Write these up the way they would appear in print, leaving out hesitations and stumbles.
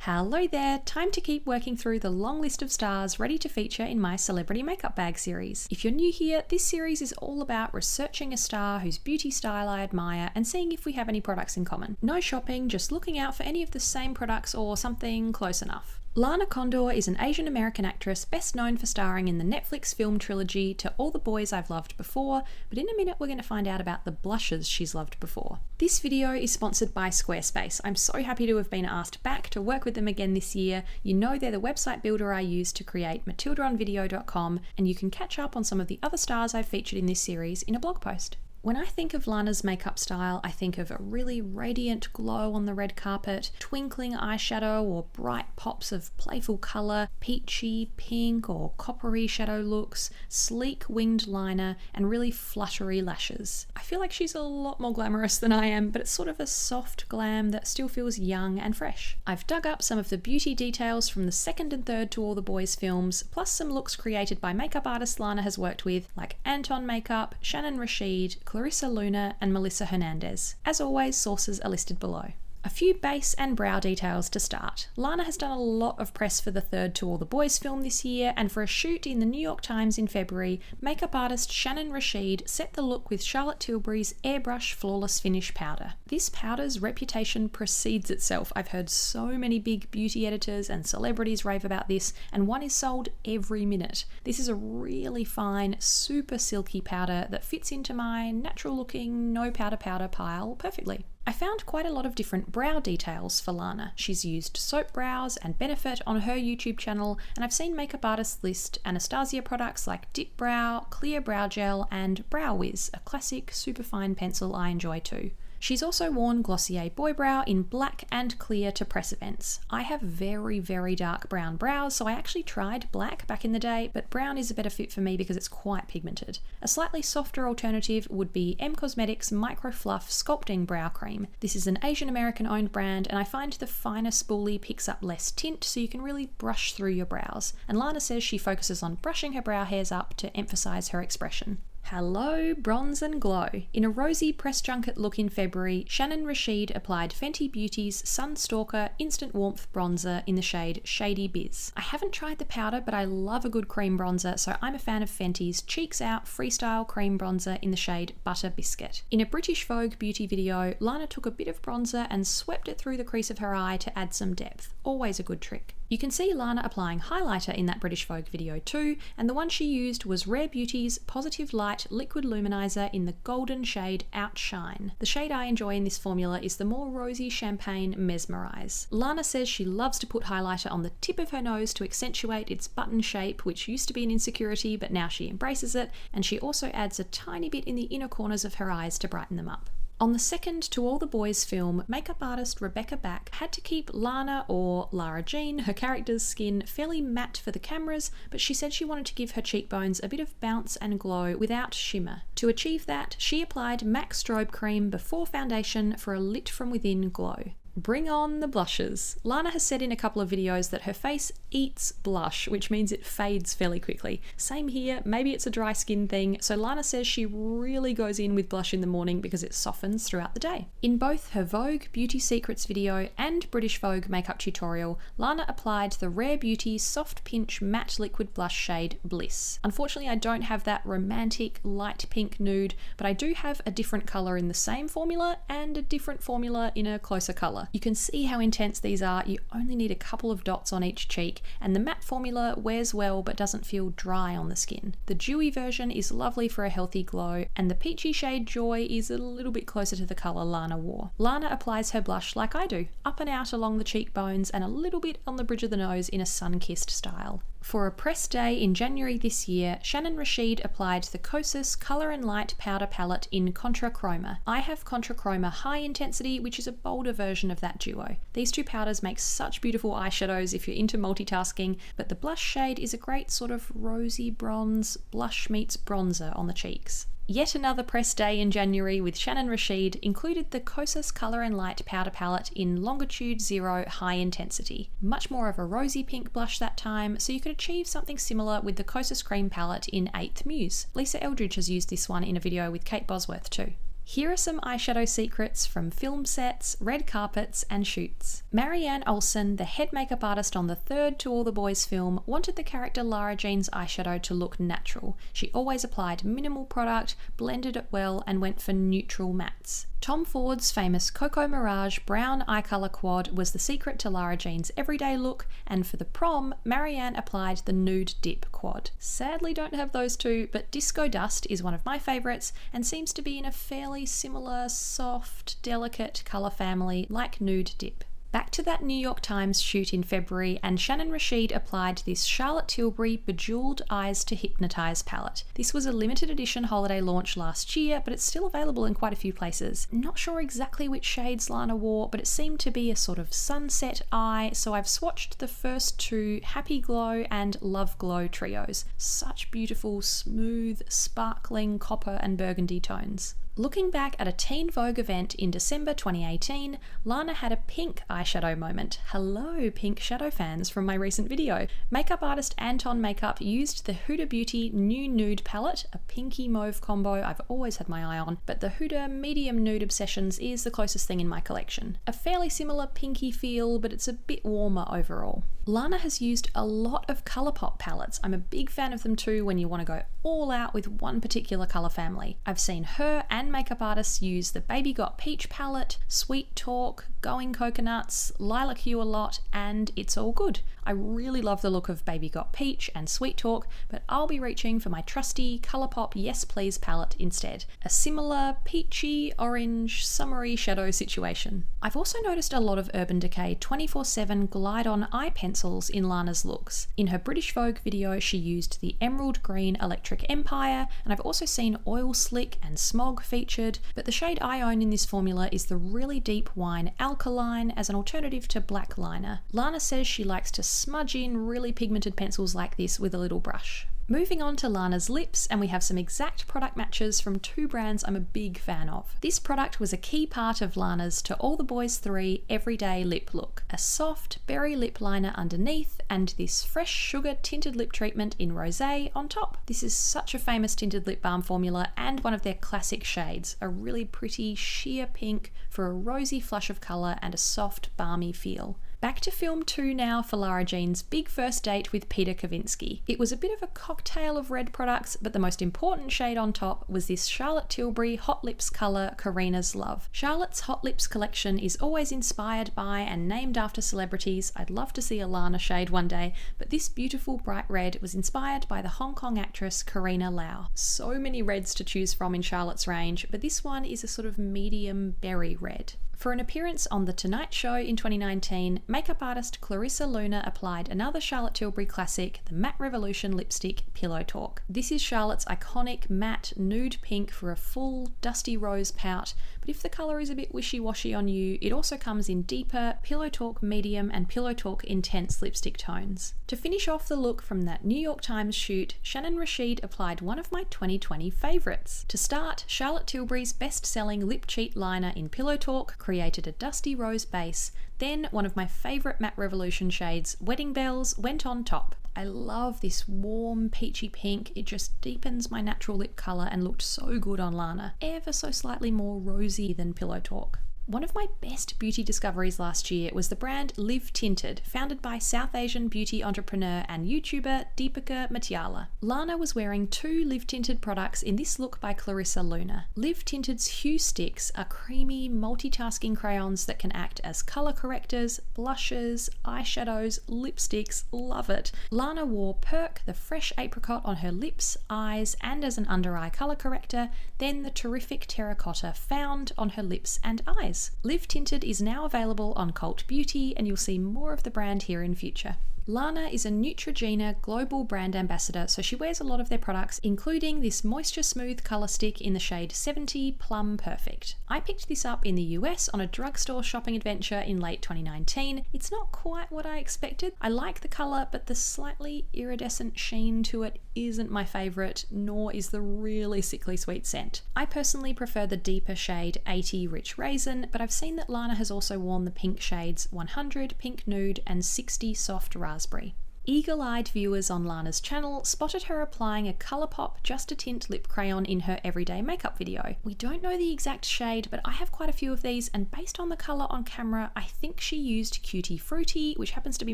Hello there, time to keep working through the long list of stars ready to feature in my celebrity makeup bag series. If you're new here, this series is all about researching a star whose beauty style I admire and seeing if we have any products in common. No shopping, just looking out for any of the same products or something close enough. Lana Condor is an Asian American actress best known for starring in the Netflix film trilogy To All the Boys I've Loved Before, but in a minute we're going to find out about the blushes she's loved before. This video is sponsored by Squarespace. I'm so happy to have been asked back to work with them again this year. You know they're the website builder I use to create matildaonvideo.com, and you can catch up on some of the other stars I've featured in this series in a blog post. When I think of Lana's makeup style, I think of a really radiant glow on the red carpet, twinkling eyeshadow or bright pops of playful colour, peachy, pink or coppery shadow looks, sleek winged liner, and really fluttery lashes. I feel like she's a lot more glamorous than I am, but it's sort of a soft glam that still feels young and fresh. I've dug up some of the beauty details from the second and third To All the Boys films, plus some looks created by makeup artists Lana has worked with, like Anton Makeup, Shannon Rashid, Clarissa Luna, and Melissa Hernandez. As always, sources are listed below. A few base and brow details to start. Lana has done a lot of press for the third To All the Boys film this year, and for a shoot in the New York Times in February, makeup artist Shannon Rashid set the look with Charlotte Tilbury's Airbrush Flawless Finish powder. This powder's reputation precedes itself. I've heard so many big beauty editors and celebrities rave about this, and one is sold every minute. This is a really fine, super silky powder that fits into my natural looking no powder pile perfectly. I found quite a lot of different brow details for Lana. She's used Soap Brows and Benefit on her YouTube channel, and I've seen makeup artists list Anastasia products like Dip Brow, Clear Brow Gel, and Brow Wiz, a classic superfine pencil I enjoy too. She's also worn Glossier Boy Brow in black and clear to press events. I have very, very dark brown brows, so I actually tried black back in the day, but brown is a better fit for me because it's quite pigmented. A slightly softer alternative would be M Cosmetics Micro Fluff Sculpting Brow Cream. This is an Asian American owned brand, and I find the finer spoolie picks up less tint, so you can really brush through your brows. And Lana says she focuses on brushing her brow hairs up to emphasize her expression. Hello, bronze and glow. In a rosy press junket look in February, Shannon Rashid applied Fenty Beauty's Sunstalker Instant Warmth Bronzer in the shade Shady Biz. I haven't tried the powder, but I love a good cream bronzer, so I'm a fan of Fenty's Cheeks Out Freestyle Cream Bronzer in the shade Butter Biscuit. In a British Vogue beauty video, Lana took a bit of bronzer and swept it through the crease of her eye to add some depth. Always a good trick. You can see Lana applying highlighter in that British Vogue video too, and the one she used was Rare Beauty's Positive Light Liquid Luminizer in the golden shade Outshine. The shade I enjoy in this formula is the more rosy champagne Mesmerize. Lana says she loves to put highlighter on the tip of her nose to accentuate its button shape, which used to be an insecurity, but now she embraces it, and she also adds a tiny bit in the inner corners of her eyes to brighten them up. On the second To All the Boys film, makeup artist Rebecca Back had to keep Lana, or Lara Jean, her character's skin fairly matte for the cameras, but she said she wanted to give her cheekbones a bit of bounce and glow without shimmer. To achieve that, she applied MAC Strobe Cream before foundation for a lit from within glow. Bring on the blushes. Lana has said in a couple of videos that her face eats blush, which means it fades fairly quickly. Same here, maybe it's a dry skin thing, so Lana says she really goes in with blush in the morning because it softens throughout the day. In both her Vogue Beauty Secrets video and British Vogue makeup tutorial, Lana applied the Rare Beauty Soft Pinch Matte Liquid Blush shade Bliss. Unfortunately, I don't have that romantic light pink nude, but I do have a different colour in the same formula and a different formula in a closer colour. You can see how intense these are. You only need a couple of dots on each cheek, and the matte formula wears well but doesn't feel dry on the skin. The dewy version is lovely for a healthy glow, and the peachy shade Joy is a little bit closer to the colour Lana wore. Lana applies her blush like I do, up and out along the cheekbones and a little bit on the bridge of the nose in a sun-kissed style. For a press day in January this year, Shannon Rashid applied the Kosas Colour and Light Powder Palette in Contra Chroma. I have Contra Chroma High Intensity, which is a bolder version of that duo. These two powders make such beautiful eyeshadows if you're into multitasking, but the blush shade is a great sort of rosy bronze, blush meets bronzer on the cheeks. Yet another press day in January with Shannon Rashid included the Kosas Colour and Light Powder Palette in Longitude Zero High Intensity. Much more of a rosy pink blush that time, so you could achieve something similar with the Kosas Cream Palette in 8th Muse. Lisa Eldridge has used this one in a video with Kate Bosworth too. Here are some eyeshadow secrets from film sets, red carpets, and shoots. Marianne Olsen, the head makeup artist on the third To All the Boys film, wanted the character Lara Jean's eyeshadow to look natural. She always applied minimal product, blended it well, and went for neutral mattes. Tom Ford's famous Coco Mirage brown eye colour quad was the secret to Lara Jean's everyday look, and for the prom, Marianne applied the Nude Dip quad. Sadly don't have those two, but Disco Dust is one of my favourites and seems to be in a fairly similar, soft, delicate colour family like Nude Dip. Back to that New York Times shoot in February, and Shannon Rashid applied this Charlotte Tilbury Bejeweled Eyes to Hypnotise palette. This was a limited edition holiday launch last year, but it's still available in quite a few places. Not sure exactly which shades Lana wore, but it seemed to be a sort of sunset eye, so I've swatched the first two Happy Glow and Love Glow trios. Such beautiful, smooth, sparkling copper and burgundy tones. Looking back at a Teen Vogue event in December 2018, Lana had a pink eyeshadow moment. Hello, pink shadow fans from my recent video. Makeup artist Anton Makeup used the Huda Beauty New Nude palette, a pinky mauve combo I've always had my eye on, but the Huda Medium Nude Obsessions is the closest thing in my collection. A fairly similar pinky feel, but it's a bit warmer overall. Lana has used a lot of Colourpop palettes. I'm a big fan of them too when you want to go all out with one particular colour family. I've seen her and makeup artists use the Baby Got Peach palette, Sweet Talk, Going Coconuts, Lilac Hue a lot, and It's All Good. I really love the look of Baby Got Peach and Sweet Talk, but I'll be reaching for my trusty Colourpop Yes Please palette instead. A similar peachy, orange, summery shadow situation. I've also noticed a lot of Urban Decay 24/7 Glide-On eye pencils in Lana's looks. In her British Vogue video, she used the Emerald Green Electric Empire, and I've also seen Oil Slick and Smog featured, but the shade I own in this formula is the really deep wine Alkaline as an alternative to black liner. Lana says she likes to smudge in really pigmented pencils like this with a little brush. Moving on to Lana's lips, and we have some exact product matches from two brands I'm a big fan of. This product was a key part of Lana's To All the Boys 3 everyday lip look. A soft berry lip liner underneath, and this fresh sugar tinted lip treatment in rosé on top. This is such a famous tinted lip balm formula and one of their classic shades. A really pretty sheer pink for a rosy flush of colour and a soft balmy feel. Back to film 2 now for Lara Jean's big first date with Peter Kavinsky. It was a bit of a cocktail of red products, but the most important shade on top was this Charlotte Tilbury Hot Lips colour Karina's Love. Charlotte's Hot Lips collection is always inspired by and named after celebrities. I'd love to see a Lana shade one day, but this beautiful bright red was inspired by the Hong Kong actress Karina Lau. So many reds to choose from in Charlotte's range, but this one is a sort of medium berry red. For an appearance on The Tonight Show in 2019, makeup artist Clarissa Luna applied another Charlotte Tilbury classic, the Matte Revolution lipstick Pillow Talk. This is Charlotte's iconic matte nude pink for a full dusty rose pout, but if the colour is a bit wishy-washy on you, it also comes in deeper Pillow Talk Medium and Pillow Talk Intense lipstick tones. To finish off the look from that New York Times shoot, Shannon Rashid applied one of my 2020 favourites. To start, Charlotte Tilbury's best-selling lip cheat liner in Pillow Talk created a dusty rose base, then one of my favourite Matte Revolution shades, Wedding Bells, went on top. I love this warm peachy pink, it just deepens my natural lip colour and looked so good on Lana, ever so slightly more rosy than Pillow Talk. One of my best beauty discoveries last year was the brand Live Tinted, founded by South Asian beauty entrepreneur and YouTuber Deepika Matyala. Lana was wearing 2 Live Tinted products in this look by Clarissa Luna. Live Tinted's Hue Sticks are creamy, multitasking crayons that can act as colour correctors, blushes, eyeshadows, lipsticks, love it. Lana wore Perk, the fresh apricot, on her lips, eyes, and as an under-eye colour corrector, then the terrific Terracotta Found on her lips and eyes. Live Tinted is now available on Cult Beauty, and you'll see more of the brand here in future. Lana is a Neutrogena global brand ambassador, so she wears a lot of their products, including this Moisture Smooth colour stick in the shade 70 Plum Perfect. I picked this up in the US on a drugstore shopping adventure in late 2019. It's not quite what I expected. I like the colour, but the slightly iridescent sheen to it isn't my favourite, nor is the really sickly sweet scent. I personally prefer the deeper shade 80 Rich Raisin, but I've seen that Lana has also worn the pink shades 100 Pink Nude and 60 Soft Raspberry. Eagle-eyed viewers on Lana's channel spotted her applying a Colourpop Just a Tint lip crayon in her everyday makeup video. We don't know the exact shade, but I have quite a few of these, and based on the colour on camera, I think she used Cutie Fruity, which happens to be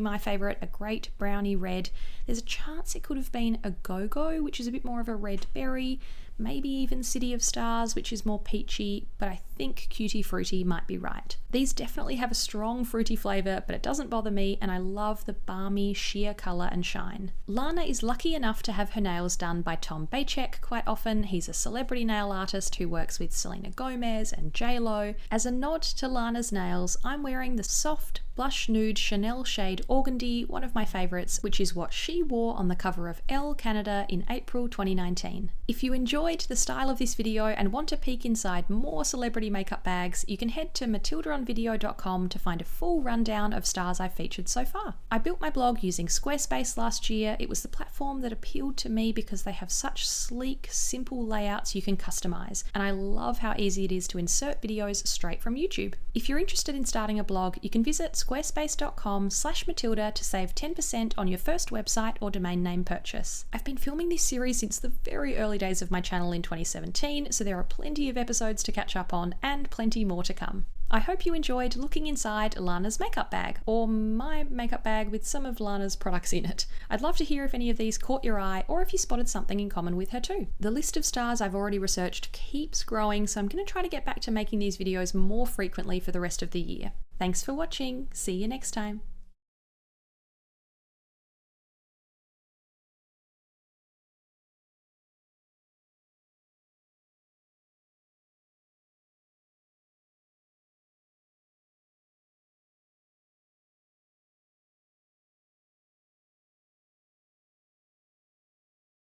my favourite, a great brownie red. There's a chance it could have been a Go-Go, which is a bit more of a red berry, maybe even City of Stars, which is more peachy, but I think Cutie Fruity might be right. These definitely have a strong fruity flavour, but it doesn't bother me, and I love the balmy sheer colour and shine. Lana is lucky enough to have her nails done by Tom Bacek quite often. He's a celebrity nail artist who works with Selena Gomez and J-Lo. As a nod to Lana's nails, I'm wearing the soft blush nude Chanel shade Organdy, one of my favourites, which is what she wore on the cover of Elle Canada in April 2019. If you enjoyed the style of this video and want to peek inside more celebrity makeup bags, you can head to matildaonvideo.com to find a full rundown of stars I've featured so far. I built my blog using Squarespace last year. It was the platform that appealed to me because they have such sleek, simple layouts you can customize, and I love how easy it is to insert videos straight from YouTube. If you're interested in starting a blog, you can visit squarespace.com/Matilda to save 10% on your first website or domain name purchase. I've been filming this series since the very early days of my channel in 2017, so there are plenty of episodes to catch up on and plenty more to come. I hope you enjoyed looking inside Lana's makeup bag, or my makeup bag with some of Lana's products in it. I'd love to hear if any of these caught your eye or if you spotted something in common with her too. The list of stars I've already researched keeps growing, so I'm going to try to get back to making these videos more frequently for the rest of the year. Thanks for watching. See you next time.